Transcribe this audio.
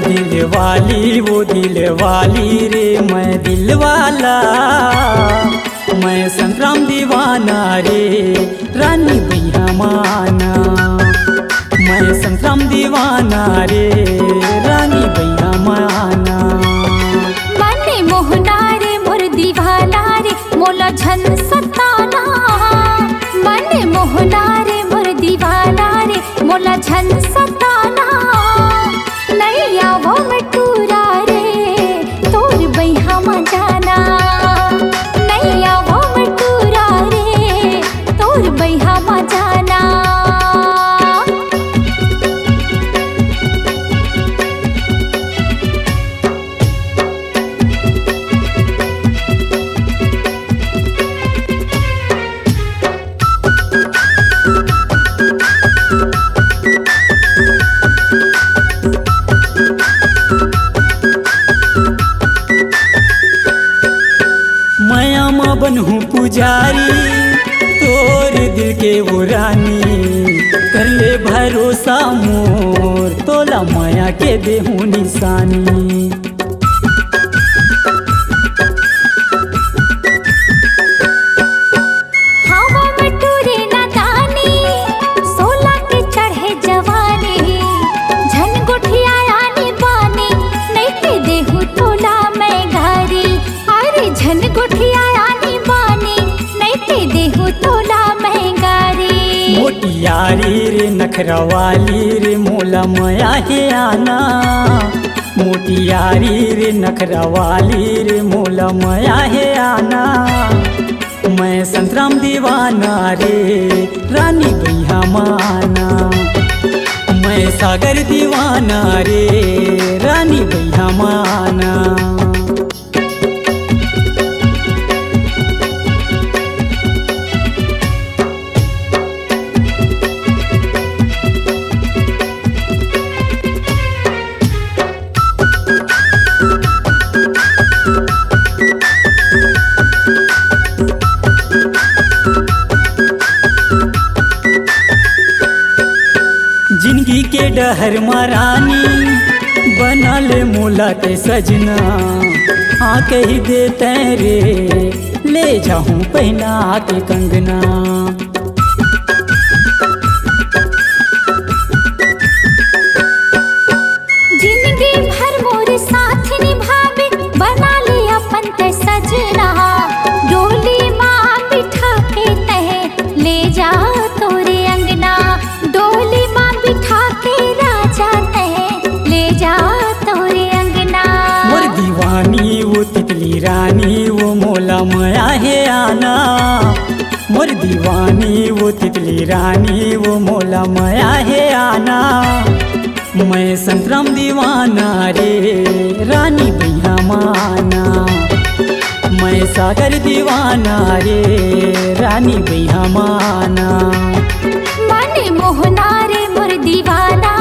दिल वाली वो दिल वाली रे मैं दिल वाला, मैं संतराम दीवाना रे रानी भैया माना, मैं संतराम दीवाना रे रानी भैया माना। माने मोहना रे मोर दीवाना रे मोला झन सताना, माने मोहना रे मोर दीवाना रे मोला झन सताना, नहीं आवो मैं टूरा रे तोर बैहा में जाना, नहीं आवो मैं टूरा रे तोर बैहा में जाना। माया माँ बनहूँ पुजारी तोर दिल के वो रानी, कर ले भरोसा मोर तोला माया के देहूँ निशानी। हवा में टूरे नादानी सोला के चढ़े जवानी, झन गुठिया आनी बानी नहीं के देहू तोला मैं घारी, अरे झन गुठिया आनी बानी नहीं के देहू तोला मैं घारी। मोटियारी रे नखरवाली रे मोला माया हे आना, मोटियारी रे नखरवाली रे मोला माया हे आना, मैं संतराम दीवाना रे रानी भैया माना, मैं सागर दीवाना रे रानी भैया माना। जिंदगी के डहर मारानी बना ले मोला के सजना, आके ही देते रे ले जाऊं पहना के कंगना। जिंदगी भर मोर साथ निभावे बना ले अपन ते सजना, डोली माँ बिठा के तह ले जा तोरे अंगना, डोली माँ बिठा के राजा तह ले जा तोरे अंगना। मोर दीवानी वो तितली रानी वो मोला माया है आना, मोर दीवानी वो तितली रानी वो मोला माया है आना, मैं संतराम दीवाना रे रानी भैया माना, मैं सागर दीवाना रे रानी भैया माना। माने मोहना रे मोर दीवाना